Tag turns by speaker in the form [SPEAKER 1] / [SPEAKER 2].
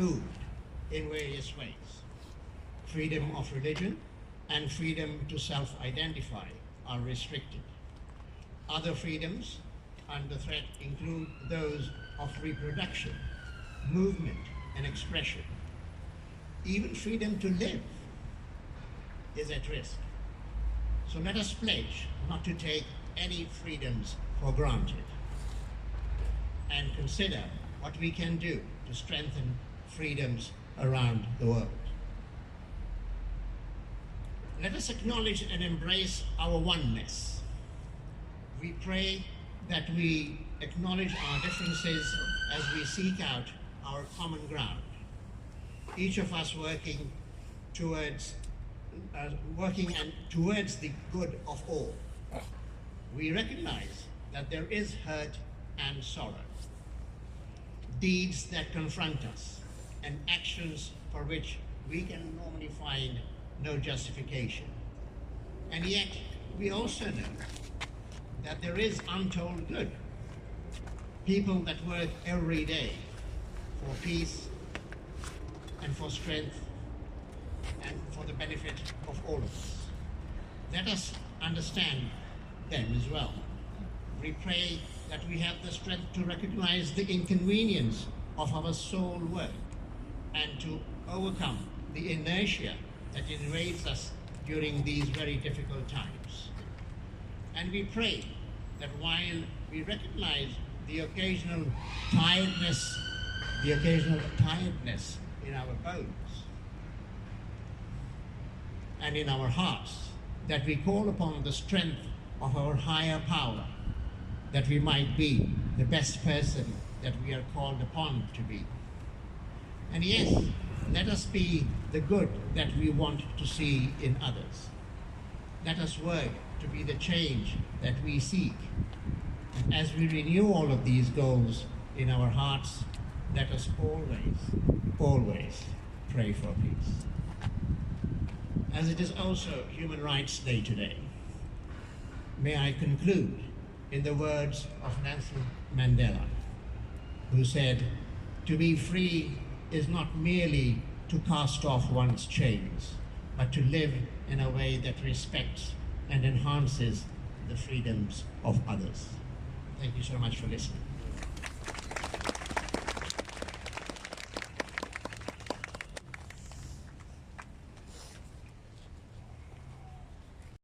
[SPEAKER 1] removed in various ways. Freedom of religion and freedom to self-identify are restricted. Other freedoms under threat include those of reproduction, movement, and expression. Even freedom to live is at risk. So let us pledge not to take any freedoms for granted and consider what we can do to strengthen freedoms around the world. Let us acknowledge and embrace our oneness. We pray that we acknowledge our differences as we seek out our common ground, each of us working towards the good of all. We recognize that there is hurt and sorrow, deeds that confront us, and actions for which we can normally find no justification. And yet, we also know that there is untold good. People that work every day for peace and for strength and for the benefit of all of us. Let us understand them as well. We pray that we have the strength to recognize the inconvenience of our soul work and to overcome the inertia that invades us during these very difficult times. And we pray that while we recognize the occasional tiredness in our bones and in our hearts, that we call upon the strength of our higher power, that we might be the best person that we are called upon to be. And yes, let us be the good that we want to see in others. Let us work to be the change that we seek. And as we renew all of these goals in our hearts, let us always pray for peace. As it is also Human Rights Day today, may I conclude in the words of Nelson Mandela, who said, "To be free is not merely to cast off one's chains, but to live in a way that respects and enhances the freedoms of others." Thank you so much for listening.